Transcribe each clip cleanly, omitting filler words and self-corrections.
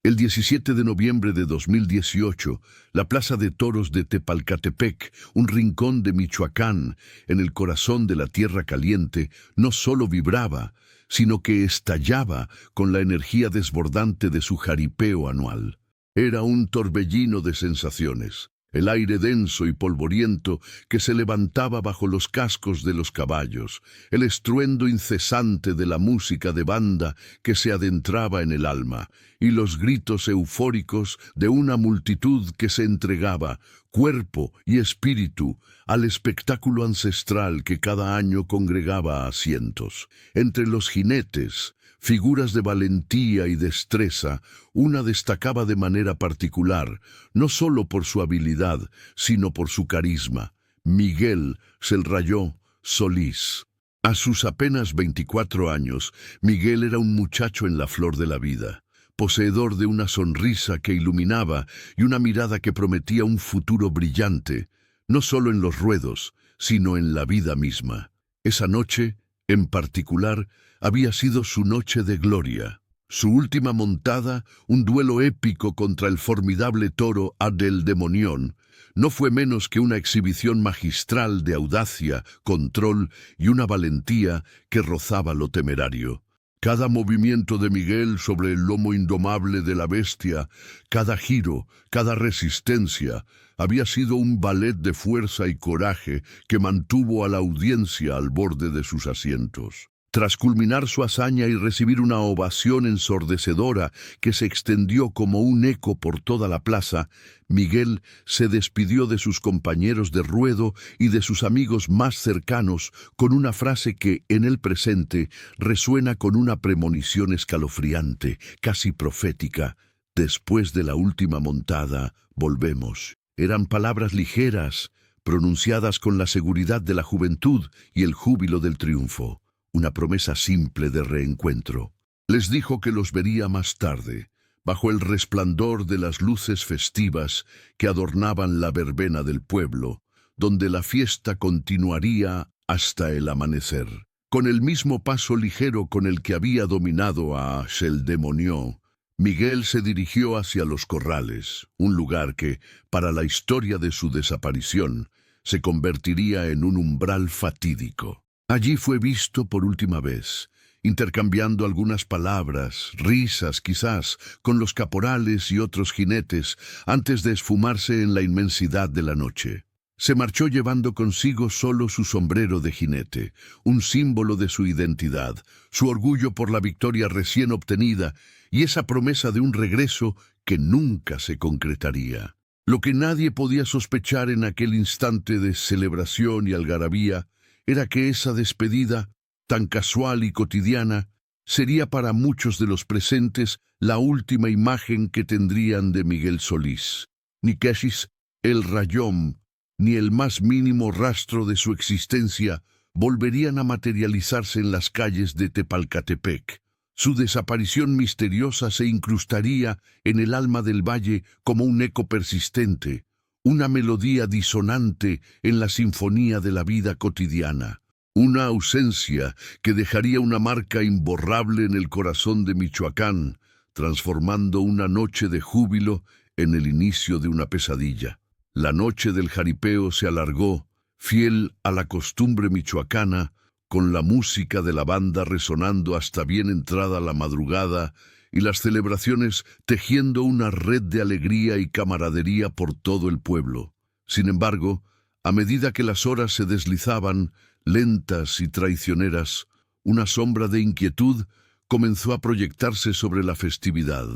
El 17 de noviembre de 2018, la Plaza de Toros de Tepalcatepec, un rincón de Michoacán, en el corazón de la Tierra Caliente, no solo vibraba, sino que estallaba con la energía desbordante de su jaripeo anual. Era un torbellino de sensaciones. El aire denso y polvoriento que se levantaba bajo los cascos de los caballos, el estruendo incesante de la música de banda que se adentraba en el alma, y los gritos eufóricos de una multitud que se entregaba, cuerpo y espíritu, al espectáculo ancestral que cada año congregaba a cientos. Entre los jinetes, figuras de valentía y destreza, una destacaba de manera particular, no solo por su habilidad, sino por su carisma: Miguel Selrayó Solís. A sus apenas 24 años, Miguel era un muchacho en la flor de la vida, poseedor de una sonrisa que iluminaba y una mirada que prometía un futuro brillante, no solo en los ruedos, sino en la vida misma. Esa noche, en particular, había sido su noche de gloria. Su última montada, un duelo épico contra el formidable toro Adel de Monión, no fue menos que una exhibición magistral de audacia, control y una valentía que rozaba lo temerario. Cada movimiento de Miguel sobre el lomo indomable de la bestia, cada giro, cada resistencia, había sido un ballet de fuerza y coraje que mantuvo a la audiencia al borde de sus asientos. Tras culminar su hazaña y recibir una ovación ensordecedora que se extendió como un eco por toda la plaza, Miguel se despidió de sus compañeros de ruedo y de sus amigos más cercanos con una frase que, en el presente, resuena con una premonición escalofriante, casi profética: «Después de la última montada, volvemos». Eran palabras ligeras, pronunciadas con la seguridad de la juventud y el júbilo del triunfo. Una promesa simple de reencuentro. Les dijo que los vería más tarde, bajo el resplandor de las luces festivas que adornaban la verbena del pueblo, donde la fiesta continuaría hasta el amanecer. Con el mismo paso ligero con el que había dominado a Sheldemonió, Miguel se dirigió hacia los corrales, un lugar que, para la historia de su desaparición, se convertiría en un umbral fatídico. Allí fue visto por última vez, intercambiando algunas palabras, risas quizás, con los caporales y otros jinetes, antes de esfumarse en la inmensidad de la noche. Se marchó llevando consigo solo su sombrero de jinete, un símbolo de su identidad, su orgullo por la victoria recién obtenida y esa promesa de un regreso que nunca se concretaría. Lo que nadie podía sospechar en aquel instante de celebración y algarabía era que esa despedida, tan casual y cotidiana, sería para muchos de los presentes la última imagen que tendrían de Miguel Solís. Ni Keshis, el Rayón, ni el más mínimo rastro de su existencia volverían a materializarse en las calles de Tepalcatepec. Su desaparición misteriosa se incrustaría en el alma del valle como un eco persistente, una melodía disonante en la sinfonía de la vida cotidiana, una ausencia que dejaría una marca imborrable en el corazón de Michoacán, transformando una noche de júbilo en el inicio de una pesadilla. La noche del jaripeo se alargó, fiel a la costumbre michoacana, con la música de la banda resonando hasta bien entrada la madrugada y las celebraciones tejiendo una red de alegría y camaradería por todo el pueblo. Sin embargo, a medida que las horas se deslizaban, lentas y traicioneras, una sombra de inquietud comenzó a proyectarse sobre la festividad.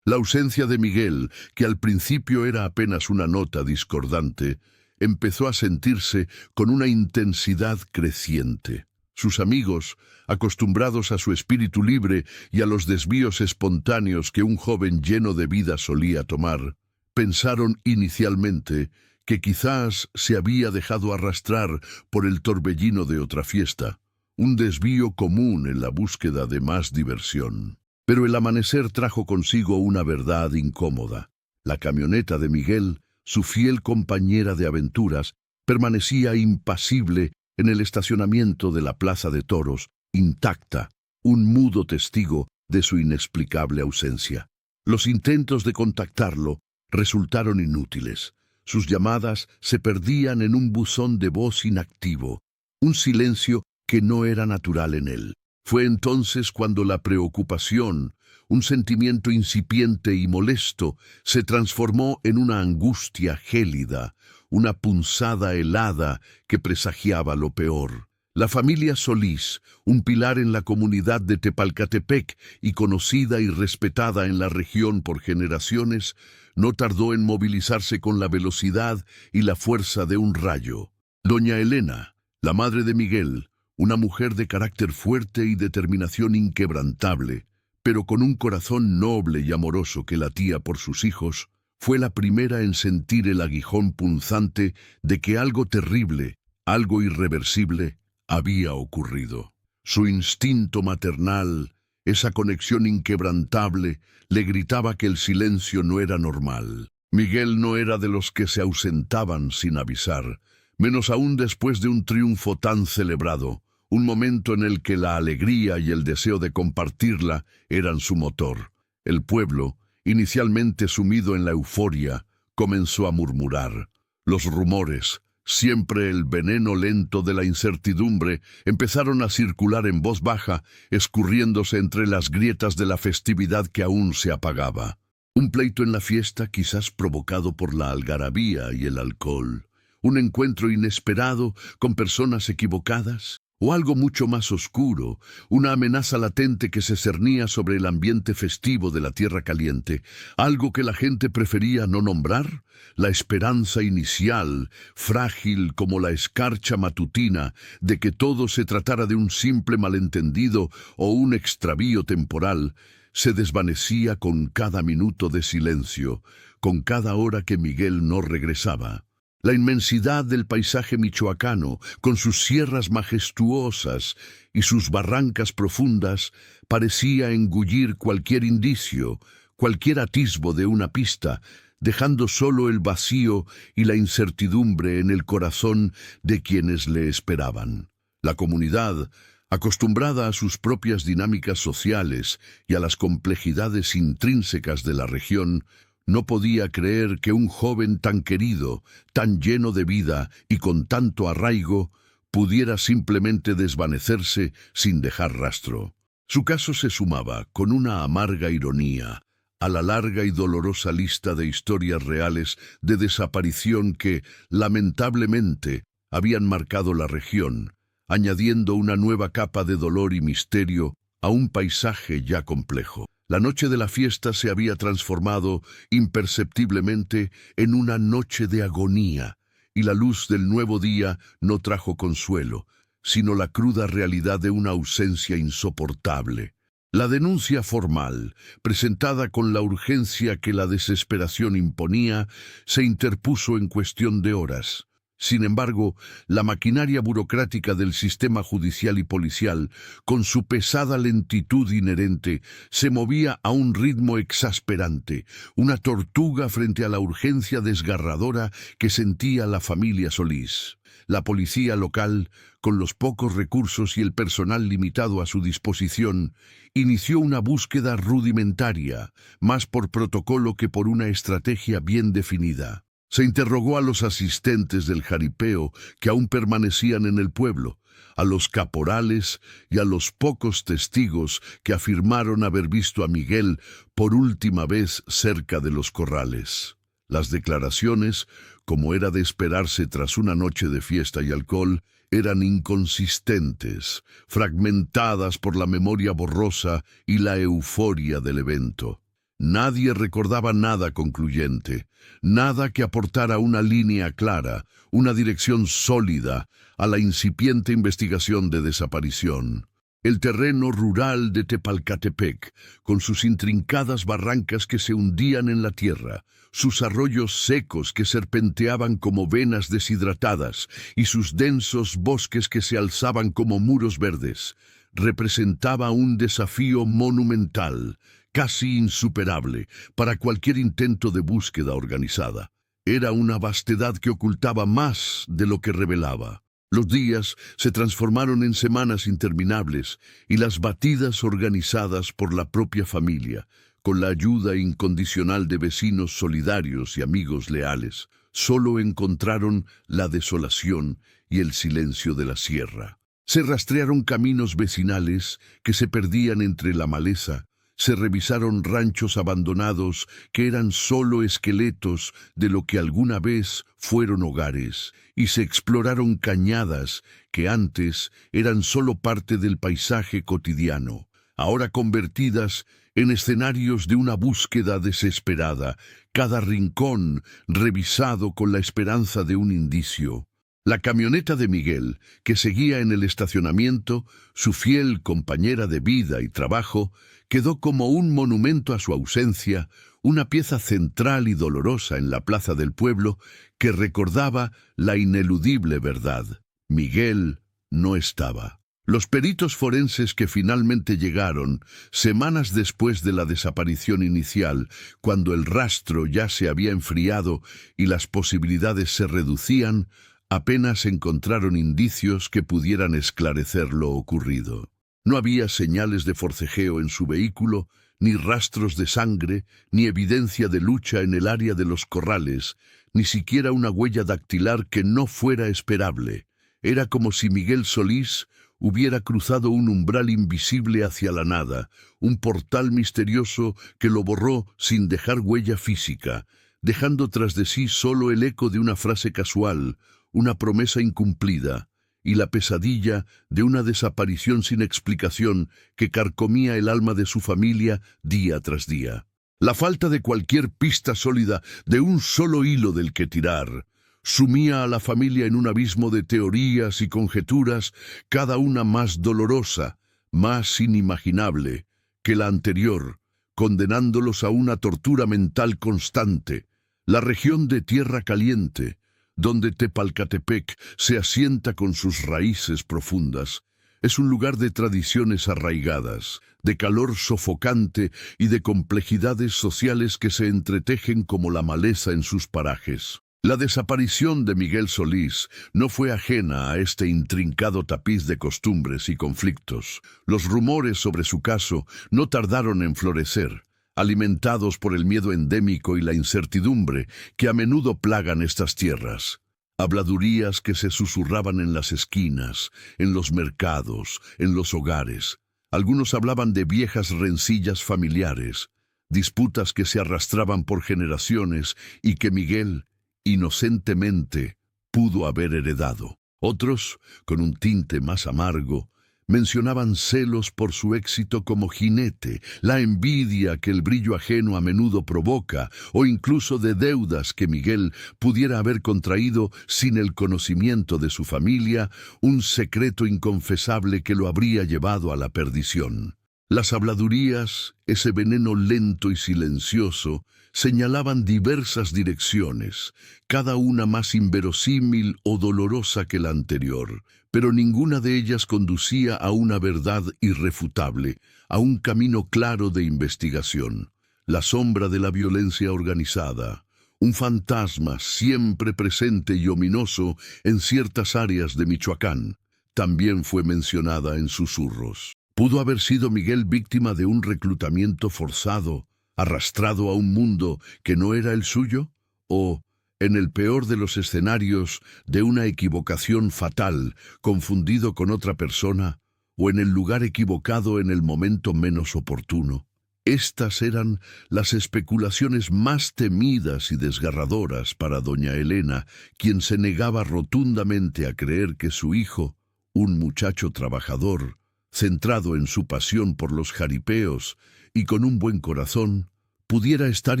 La ausencia de Miguel, que al principio era apenas una nota discordante, empezó a sentirse con una intensidad creciente. Sus amigos, acostumbrados a su espíritu libre y a los desvíos espontáneos que un joven lleno de vida solía tomar, pensaron inicialmente que quizás se había dejado arrastrar por el torbellino de otra fiesta, un desvío común en la búsqueda de más diversión. Pero el amanecer trajo consigo una verdad incómoda. La camioneta de Miguel, su fiel compañera de aventuras, permanecía impasible en el estacionamiento de la Plaza de Toros, intacta, un mudo testigo de su inexplicable ausencia. Los intentos de contactarlo resultaron inútiles. Sus llamadas se perdían en un buzón de voz inactivo, un silencio que no era natural en él. Fue entonces cuando la preocupación, un sentimiento incipiente y molesto, se transformó en una angustia gélida, una punzada helada que presagiaba lo peor. La familia Solís, un pilar en la comunidad de Tepalcatepec y conocida y respetada en la región por generaciones, no tardó en movilizarse con la velocidad y la fuerza de un rayo. Doña Elena, la madre de Miguel, una mujer de carácter fuerte y determinación inquebrantable, pero con un corazón noble y amoroso que latía por sus hijos, fue la primera en sentir el aguijón punzante de que algo terrible, algo irreversible, había ocurrido. Su instinto maternal, esa conexión inquebrantable, le gritaba que el silencio no era normal. Miguel no era de los que se ausentaban sin avisar, menos aún después de un triunfo tan celebrado, un momento en el que la alegría y el deseo de compartirla eran su motor. El pueblo, inicialmente sumido en la euforia, comenzó a murmurar. Los rumores, siempre el veneno lento de la incertidumbre, empezaron a circular en voz baja, escurriéndose entre las grietas de la festividad que aún se apagaba. Un pleito en la fiesta, quizás provocado por la algarabía y el alcohol. Un encuentro inesperado con personas equivocadas. O algo mucho más oscuro, una amenaza latente que se cernía sobre el ambiente festivo de la Tierra Caliente, algo que la gente prefería no nombrar, la esperanza inicial, frágil como la escarcha matutina, de que todo se tratara de un simple malentendido o un extravío temporal, se desvanecía con cada minuto de silencio, con cada hora que Miguel no regresaba. La inmensidad del paisaje michoacano, con sus sierras majestuosas y sus barrancas profundas, parecía engullir cualquier indicio, cualquier atisbo de una pista, dejando solo el vacío y la incertidumbre en el corazón de quienes le esperaban. La comunidad, acostumbrada a sus propias dinámicas sociales y a las complejidades intrínsecas de la región, no podía creer que un joven tan querido, tan lleno de vida y con tanto arraigo, pudiera simplemente desvanecerse sin dejar rastro. Su caso se sumaba, con una amarga ironía, a la larga y dolorosa lista de historias reales de desaparición que, lamentablemente, habían marcado la región, añadiendo una nueva capa de dolor y misterio a un paisaje ya complejo. La noche de la fiesta se había transformado imperceptiblemente en una noche de agonía, y la luz del nuevo día no trajo consuelo, sino la cruda realidad de una ausencia insoportable. La denuncia formal, presentada con la urgencia que la desesperación imponía, se interpuso en cuestión de horas. Sin embargo, la maquinaria burocrática del sistema judicial y policial, con su pesada lentitud inherente, se movía a un ritmo exasperante, una tortuga frente a la urgencia desgarradora que sentía la familia Solís. La policía local, con los pocos recursos y el personal limitado a su disposición, inició una búsqueda rudimentaria, más por protocolo que por una estrategia bien definida. Se interrogó a los asistentes del jaripeo que aún permanecían en el pueblo, a los caporales y a los pocos testigos que afirmaron haber visto a Miguel por última vez cerca de los corrales. Las declaraciones, como era de esperarse tras una noche de fiesta y alcohol, eran inconsistentes, fragmentadas por la memoria borrosa y la euforia del evento. Nadie recordaba nada concluyente, nada que aportara una línea clara, una dirección sólida a la incipiente investigación de desaparición. El terreno rural de Tepalcatepec, con sus intrincadas barrancas que se hundían en la tierra, sus arroyos secos que serpenteaban como venas deshidratadas y sus densos bosques que se alzaban como muros verdes, representaba un desafío monumental, casi insuperable, para cualquier intento de búsqueda organizada. Era una vastedad que ocultaba más de lo que revelaba. Los días se transformaron en semanas interminables y las batidas organizadas por la propia familia, con la ayuda incondicional de vecinos solidarios y amigos leales, solo encontraron la desolación y el silencio de la sierra. Se rastrearon caminos vecinales que se perdían entre la maleza, se revisaron ranchos abandonados que eran solo esqueletos de lo que alguna vez fueron hogares, y se exploraron cañadas que antes eran solo parte del paisaje cotidiano, ahora convertidas en escenarios de una búsqueda desesperada, cada rincón revisado con la esperanza de un indicio. La camioneta de Miguel, que seguía en el estacionamiento, su fiel compañera de vida y trabajo, quedó como un monumento a su ausencia, una pieza central y dolorosa en la plaza del pueblo que recordaba la ineludible verdad. Miguel no estaba. Los peritos forenses que finalmente llegaron, semanas después de la desaparición inicial, cuando el rastro ya se había enfriado y las posibilidades se reducían, apenas encontraron indicios que pudieran esclarecer lo ocurrido. No había señales de forcejeo en su vehículo, ni rastros de sangre, ni evidencia de lucha en el área de los corrales, ni siquiera una huella dactilar que no fuera esperable. Era como si Miguel Solís hubiera cruzado un umbral invisible hacia la nada, un portal misterioso que lo borró sin dejar huella física, dejando tras de sí solo el eco de una frase casual, una promesa incumplida, y la pesadilla de una desaparición sin explicación que carcomía el alma de su familia día tras día. La falta de cualquier pista sólida, de un solo hilo del que tirar, sumía a la familia en un abismo de teorías y conjeturas, cada una más dolorosa, más inimaginable que la anterior, condenándolos a una tortura mental constante. La región de Tierra Caliente, donde Tepalcatepec se asienta con sus raíces profundas, es un lugar de tradiciones arraigadas, de calor sofocante y de complejidades sociales que se entretejen como la maleza en sus parajes. La desaparición de Miguel Solís no fue ajena a este intrincado tapiz de costumbres y conflictos. Los rumores sobre su caso no tardaron en florecer, alimentados por el miedo endémico y la incertidumbre que a menudo plagan estas tierras. Habladurías que se susurraban en las esquinas, en los mercados, en los hogares. Algunos hablaban de viejas rencillas familiares, disputas que se arrastraban por generaciones y que Miguel, inocentemente, pudo haber heredado. Otros, con un tinte más amargo, mencionaban celos por su éxito como jinete, la envidia que el brillo ajeno a menudo provoca, o incluso de deudas que Miguel pudiera haber contraído sin el conocimiento de su familia, un secreto inconfesable que lo habría llevado a la perdición. Las habladurías, ese veneno lento y silencioso, señalaban diversas direcciones, cada una más inverosímil o dolorosa que la anterior, pero ninguna de ellas conducía a una verdad irrefutable, a un camino claro de investigación. La sombra de la violencia organizada, un fantasma siempre presente y ominoso en ciertas áreas de Michoacán, también fue mencionada en susurros. ¿Pudo haber sido Miguel víctima de un reclutamiento forzado, arrastrado a un mundo que no era el suyo? ¿O, en el peor de los escenarios, de una equivocación fatal, confundido con otra persona, o en el lugar equivocado en el momento menos oportuno? Estas eran las especulaciones más temidas y desgarradoras para doña Elena, quien se negaba rotundamente a creer que su hijo, un muchacho trabajador, centrado en su pasión por los jaripeos y con un buen corazón, pudiera estar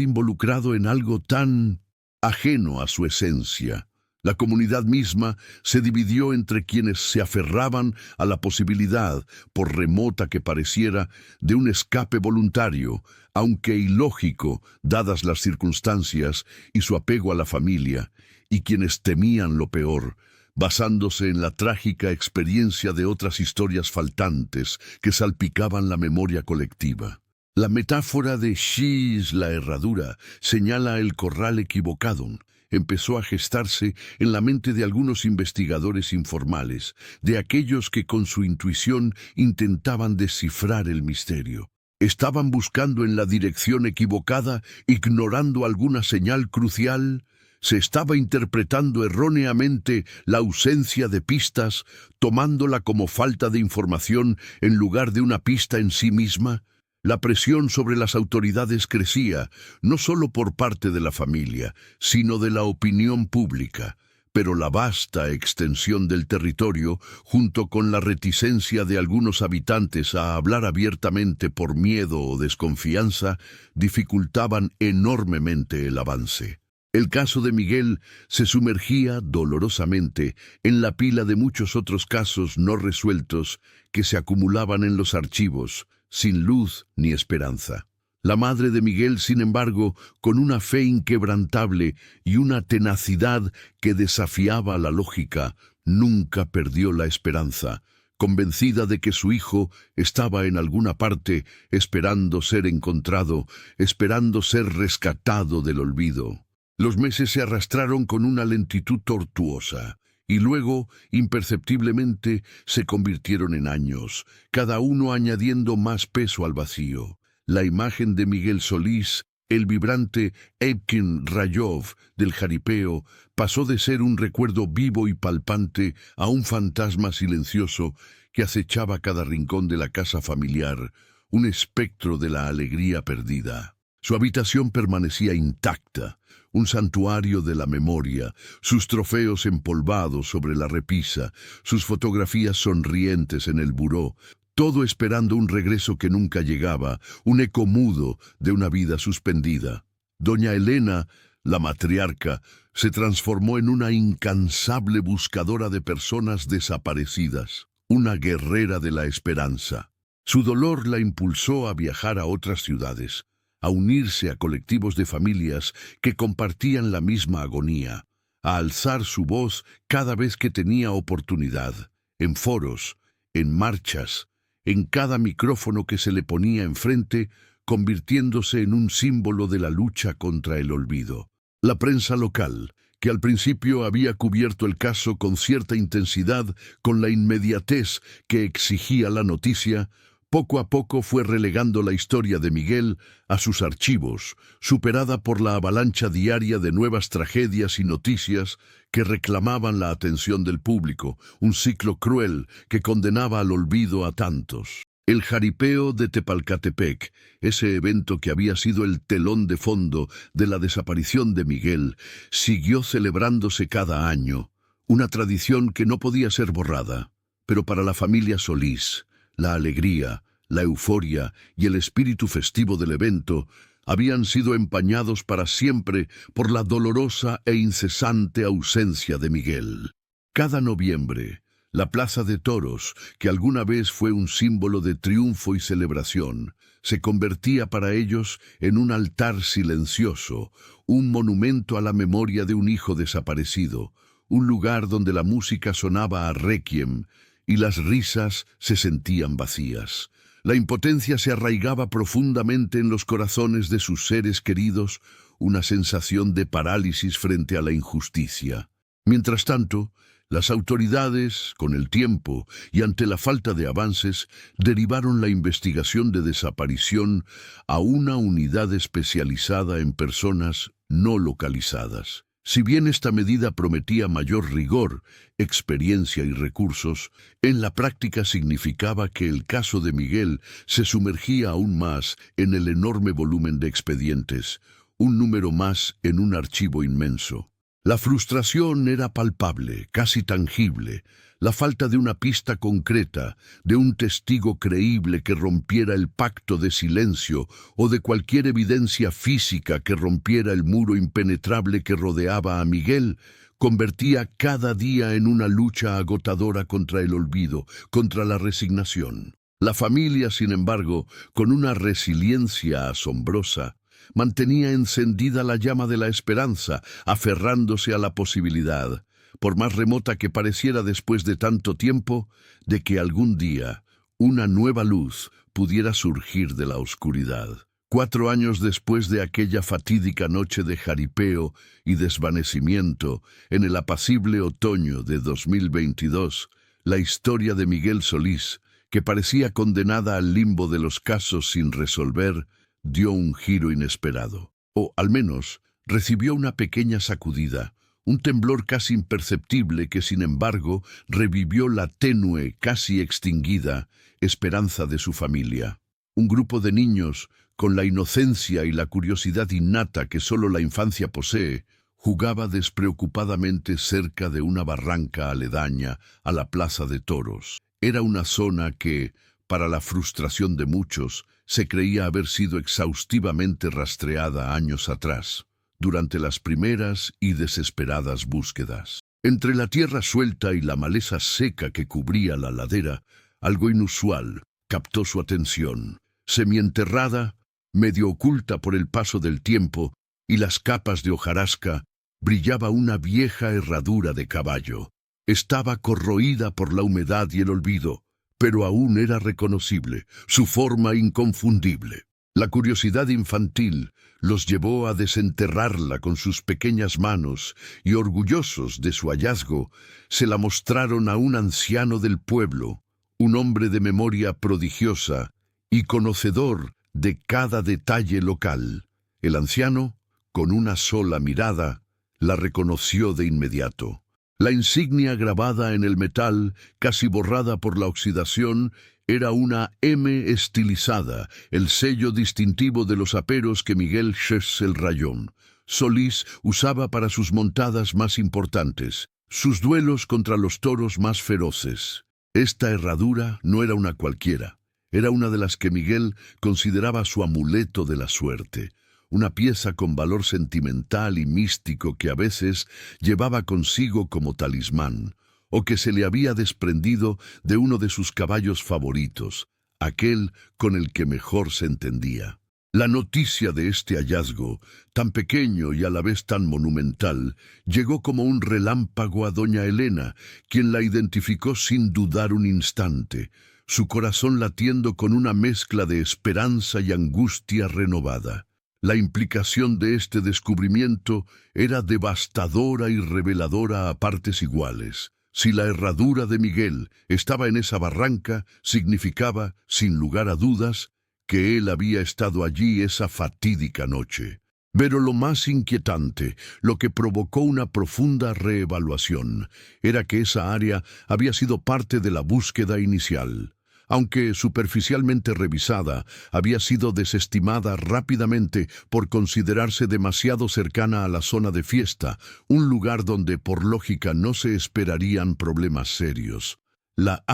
involucrado en algo tan ajeno a su esencia. La comunidad misma se dividió entre quienes se aferraban a la posibilidad, por remota que pareciera, de un escape voluntario, aunque ilógico, dadas las circunstancias y su apego a la familia, y quienes temían lo peor, basándose en la trágica experiencia de otras historias faltantes que salpicaban la memoria colectiva. La metáfora de Shis la herradura señala el corral equivocado. Empezó a gestarse en la mente de algunos investigadores informales, de aquellos que con su intuición intentaban descifrar el misterio. ¿Estaban buscando en la dirección equivocada, ignorando alguna señal crucial? ¿Se estaba interpretando erróneamente la ausencia de pistas, tomándola como falta de información en lugar de una pista en sí misma? La presión sobre las autoridades crecía, no solo por parte de la familia, sino de la opinión pública. Pero la vasta extensión del territorio, junto con la reticencia de algunos habitantes a hablar abiertamente por miedo o desconfianza, dificultaban enormemente el avance. El caso de Miguel se sumergía dolorosamente en la pila de muchos otros casos no resueltos que se acumulaban en los archivos, sin luz ni esperanza. La madre de Miguel, sin embargo, con una fe inquebrantable y una tenacidad que desafiaba la lógica, nunca perdió la esperanza, convencida de que su hijo estaba en alguna parte esperando ser encontrado, esperando ser rescatado del olvido. Los meses se arrastraron con una lentitud tortuosa, y luego, imperceptiblemente, se convirtieron en años, cada uno añadiendo más peso al vacío. La imagen de Miguel Solís, el vibrante Evkin Rayov del jaripeo, pasó de ser un recuerdo vivo y palpante a un fantasma silencioso que acechaba cada rincón de la casa familiar, un espectro de la alegría perdida. Su habitación permanecía intacta, un santuario de la memoria, sus trofeos empolvados sobre la repisa, sus fotografías sonrientes en el buró, todo esperando un regreso que nunca llegaba, un eco mudo de una vida suspendida. Doña Elena, la matriarca, se transformó en una incansable buscadora de personas desaparecidas, una guerrera de la esperanza. Su dolor la impulsó a viajar a otras ciudades, a unirse a colectivos de familias que compartían la misma agonía, a alzar su voz cada vez que tenía oportunidad, en foros, en marchas, en cada micrófono que se le ponía enfrente, convirtiéndose en un símbolo de la lucha contra el olvido. La prensa local, que al principio había cubierto el caso con cierta intensidad, con la inmediatez que exigía la noticia, poco a poco fue relegando la historia de Miguel a sus archivos, superada por la avalancha diaria de nuevas tragedias y noticias que reclamaban la atención del público, un ciclo cruel que condenaba al olvido a tantos. El jaripeo de Tepalcatepec, ese evento que había sido el telón de fondo de la desaparición de Miguel, siguió celebrándose cada año, una tradición que no podía ser borrada. Pero para la familia Solís, la alegría, la euforia y el espíritu festivo del evento habían sido empañados para siempre por la dolorosa e incesante ausencia de Miguel. Cada noviembre, la Plaza de Toros, que alguna vez fue un símbolo de triunfo y celebración, se convertía para ellos en un altar silencioso, un monumento a la memoria de un hijo desaparecido, un lugar donde la música sonaba a requiem y las risas se sentían vacías. La impotencia se arraigaba profundamente en los corazones de sus seres queridos, una sensación de parálisis frente a la injusticia. Mientras tanto, las autoridades, con el tiempo y ante la falta de avances, derivaron la investigación de desaparición a una unidad especializada en personas no localizadas. Si bien esta medida prometía mayor rigor, experiencia y recursos, en la práctica significaba que el caso de Miguel se sumergía aún más en el enorme volumen de expedientes, un número más en un archivo inmenso. La frustración era palpable, casi tangible, la falta de una pista concreta, de un testigo creíble que rompiera el pacto de silencio o de cualquier evidencia física que rompiera el muro impenetrable que rodeaba a Miguel, convertía cada día en una lucha agotadora contra el olvido, contra la resignación. La familia, sin embargo, con una resiliencia asombrosa, mantenía encendida la llama de la esperanza, aferrándose a la posibilidad, por más remota que pareciera después de tanto tiempo, de que algún día una nueva luz pudiera surgir de la oscuridad. 4 años después de aquella fatídica noche de jaripeo y desvanecimiento, en el apacible otoño de 2022, la historia de Miguel Solís, que parecía condenada al limbo de los casos sin resolver, dio un giro inesperado. O, al menos, recibió una pequeña sacudida, un temblor casi imperceptible que, sin embargo, revivió la tenue, casi extinguida, esperanza de su familia. Un grupo de niños, con la inocencia y la curiosidad innata que solo la infancia posee, jugaba despreocupadamente cerca de una barranca aledaña a la plaza de toros. Era una zona que, para la frustración de muchos, se creía haber sido exhaustivamente rastreada años atrás, durante las primeras y desesperadas búsquedas. Entre la tierra suelta y la maleza seca que cubría la ladera, algo inusual captó su atención. Semienterrada, medio oculta por el paso del tiempo y las capas de hojarasca, brillaba una vieja herradura de caballo. Estaba corroída por la humedad y el olvido, pero aún era reconocible, su forma inconfundible. La curiosidad infantil los llevó a desenterrarla con sus pequeñas manos y, orgullosos de su hallazgo, se la mostraron a un anciano del pueblo, un hombre de memoria prodigiosa y conocedor de cada detalle local. El anciano, con una sola mirada, la reconoció de inmediato. La insignia grabada en el metal, casi borrada por la oxidación, era una M estilizada, el sello distintivo de los aperos que Miguel Ches el Rayón Solís usaba para sus montadas más importantes, sus duelos contra los toros más feroces. Esta herradura no era una cualquiera, era una de las que Miguel consideraba su amuleto de la suerte, una pieza con valor sentimental y místico que a veces llevaba consigo como talismán, o que se le había desprendido de uno de sus caballos favoritos, aquel con el que mejor se entendía. La noticia de este hallazgo, tan pequeño y a la vez tan monumental, llegó como un relámpago a doña Elena, quien la identificó sin dudar un instante, su corazón latiendo con una mezcla de esperanza y angustia renovada. La implicación de este descubrimiento era devastadora y reveladora a partes iguales. Si la herradura de Miguel estaba en esa barranca, significaba, sin lugar a dudas, que él había estado allí esa fatídica noche. Pero lo más inquietante, lo que provocó una profunda reevaluación, era que esa área había sido parte de la búsqueda inicial. Aunque superficialmente revisada, había sido desestimada rápidamente por considerarse demasiado cercana a la zona de fiesta, un lugar donde por lógica no se esperarían problemas serios. La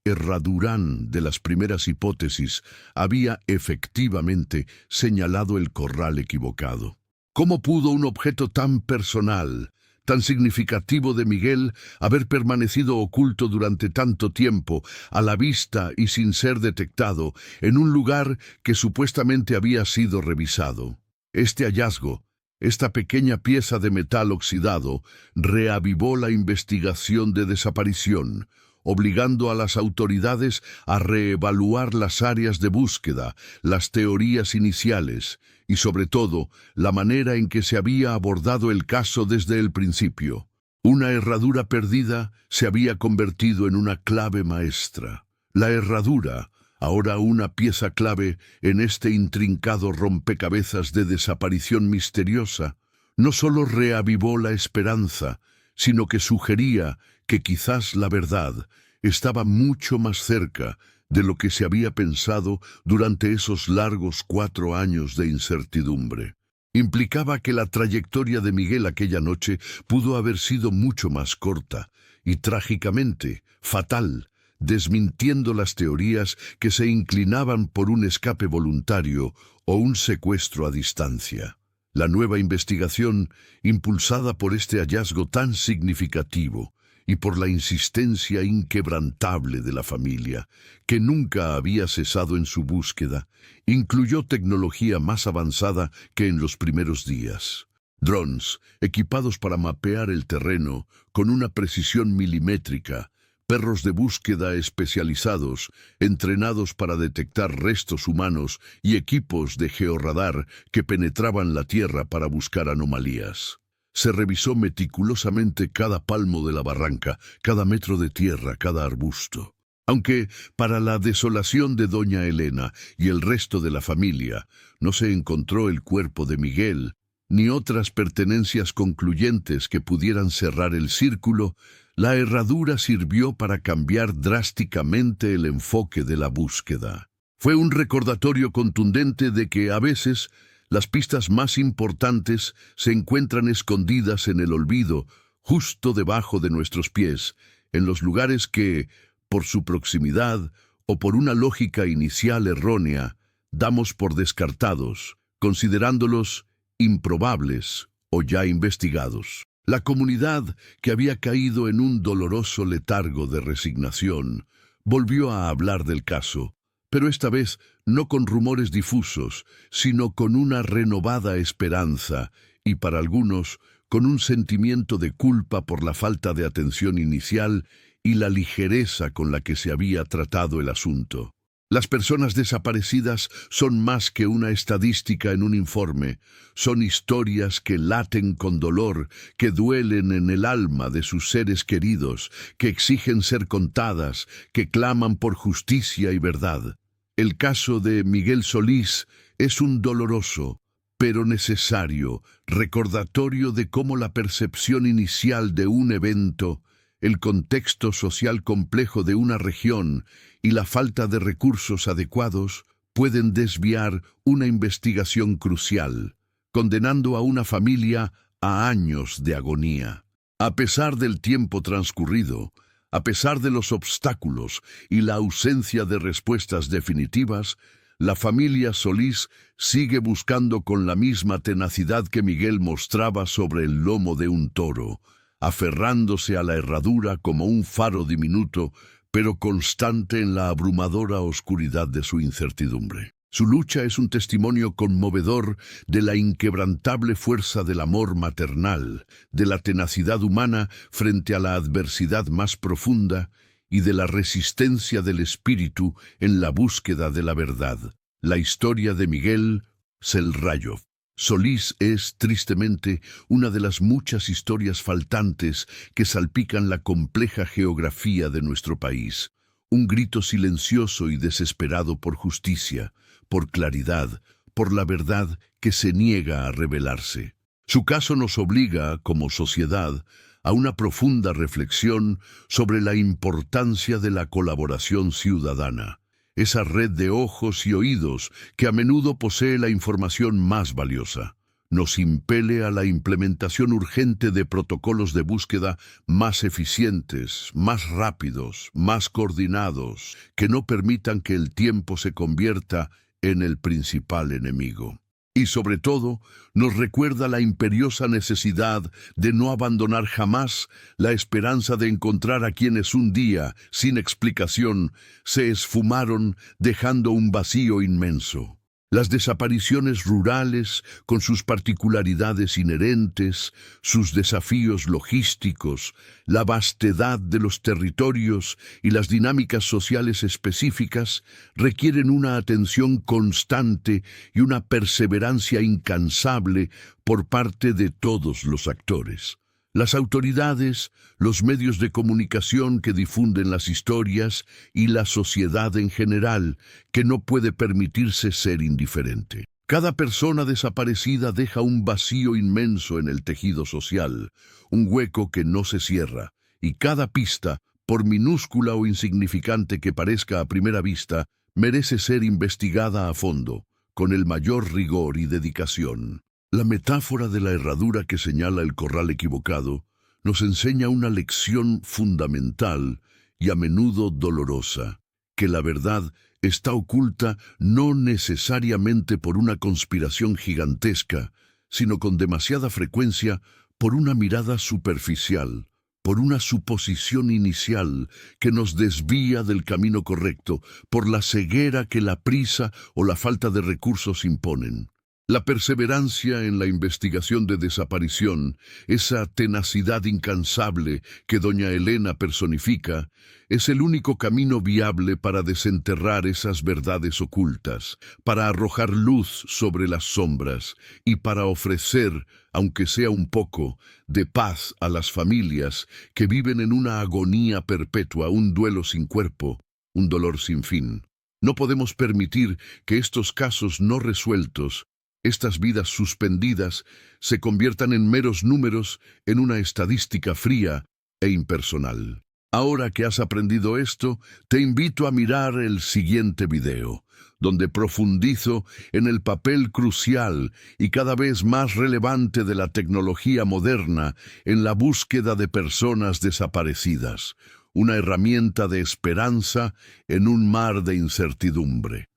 herradurán de las primeras hipótesis había efectivamente señalado el corral equivocado. ¿Cómo pudo un objeto tan personal, tan significativo de Miguel, haber permanecido oculto durante tanto tiempo, a la vista y sin ser detectado, en un lugar que supuestamente había sido revisado? Este hallazgo, esta pequeña pieza de metal oxidado, reavivó la investigación de desaparición, obligando a las autoridades a reevaluar las áreas de búsqueda, las teorías iniciales y, sobre todo, la manera en que se había abordado el caso desde el principio. Una herradura perdida se había convertido en una clave maestra. La herradura, ahora una pieza clave en este intrincado rompecabezas de desaparición misteriosa, no solo reavivó la esperanza, sino que sugería que quizás la verdad estaba mucho más cerca de lo que se había pensado durante esos largos 4 años de incertidumbre. Implicaba que la trayectoria de Miguel aquella noche pudo haber sido mucho más corta y trágicamente fatal, desmintiendo las teorías que se inclinaban por un escape voluntario o un secuestro a distancia. La nueva investigación, impulsada por este hallazgo tan significativo y por la insistencia inquebrantable de la familia, que nunca había cesado en su búsqueda, incluyó tecnología más avanzada que en los primeros días. Drones, equipados para mapear el terreno con una precisión milimétrica, perros de búsqueda especializados, entrenados para detectar restos humanos y equipos de georradar que penetraban la tierra para buscar anomalías. Se revisó meticulosamente cada palmo de la barranca, cada metro de tierra, cada arbusto. Aunque para la desolación de doña Elena y el resto de la familia no se encontró el cuerpo de Miguel, ni otras pertenencias concluyentes que pudieran cerrar el círculo, la herradura sirvió para cambiar drásticamente el enfoque de la búsqueda. Fue un recordatorio contundente de que a veces las pistas más importantes se encuentran escondidas en el olvido, justo debajo de nuestros pies, en los lugares que, por su proximidad o por una lógica inicial errónea, damos por descartados, considerándolos improbables o ya investigados. La comunidad, que había caído en un doloroso letargo de resignación, volvió a hablar del caso, pero esta vez no con rumores difusos, sino con una renovada esperanza y, para algunos, con un sentimiento de culpa por la falta de atención inicial y la ligereza con la que se había tratado el asunto. Las personas desaparecidas son más que una estadística en un informe, son historias que laten con dolor, que duelen en el alma de sus seres queridos, que exigen ser contadas, que claman por justicia y verdad. El caso de Miguel Solís es un doloroso, pero necesario, recordatorio de cómo la percepción inicial de un evento, el contexto social complejo de una región y la falta de recursos adecuados pueden desviar una investigación crucial, condenando a una familia a años de agonía. A pesar del tiempo transcurrido, a pesar de los obstáculos y la ausencia de respuestas definitivas, la familia Solís sigue buscando con la misma tenacidad que Miguel mostraba sobre el lomo de un toro, aferrándose a la herradura como un faro diminuto, pero constante en la abrumadora oscuridad de su incertidumbre. Su lucha es un testimonio conmovedor de la inquebrantable fuerza del amor maternal, de la tenacidad humana frente a la adversidad más profunda y de la resistencia del espíritu en la búsqueda de la verdad. La historia de Miguel Selrayov Solís es, tristemente, una de las muchas historias faltantes que salpican la compleja geografía de nuestro país. Un grito silencioso y desesperado por justicia, por claridad, por la verdad que se niega a revelarse. Su caso nos obliga, como sociedad, a una profunda reflexión sobre la importancia de la colaboración ciudadana, esa red de ojos y oídos que a menudo posee la información más valiosa. Nos impele a la implementación urgente de protocolos de búsqueda más eficientes, más rápidos, más coordinados, que no permitan que el tiempo se convierta en el principal enemigo. Y sobre todo, nos recuerda la imperiosa necesidad de no abandonar jamás la esperanza de encontrar a quienes un día, sin explicación, se esfumaron dejando un vacío inmenso. Las desapariciones rurales, con sus particularidades inherentes, sus desafíos logísticos, la vastedad de los territorios y las dinámicas sociales específicas, requieren una atención constante y una perseverancia incansable por parte de todos los actores. Las autoridades, los medios de comunicación que difunden las historias y la sociedad en general, que no puede permitirse ser indiferente. Cada persona desaparecida deja un vacío inmenso en el tejido social, un hueco que no se cierra, y cada pista, por minúscula o insignificante que parezca a primera vista, merece ser investigada a fondo, con el mayor rigor y dedicación. La metáfora de la herradura que señala el corral equivocado nos enseña una lección fundamental y a menudo dolorosa, que la verdad está oculta no necesariamente por una conspiración gigantesca, sino con demasiada frecuencia por una mirada superficial, por una suposición inicial que nos desvía del camino correcto, por la ceguera que la prisa o la falta de recursos imponen. La perseverancia en la investigación de desaparición, esa tenacidad incansable que doña Elena personifica, es el único camino viable para desenterrar esas verdades ocultas, para arrojar luz sobre las sombras y para ofrecer, aunque sea un poco, de paz a las familias que viven en una agonía perpetua, un duelo sin cuerpo, un dolor sin fin. No podemos permitir que estos casos no resueltos, estas vidas suspendidas, se conviertan en meros números en una estadística fría e impersonal. Ahora que has aprendido esto, te invito a mirar el siguiente video, donde profundizo en el papel crucial y cada vez más relevante de la tecnología moderna en la búsqueda de personas desaparecidas, una herramienta de esperanza en un mar de incertidumbre.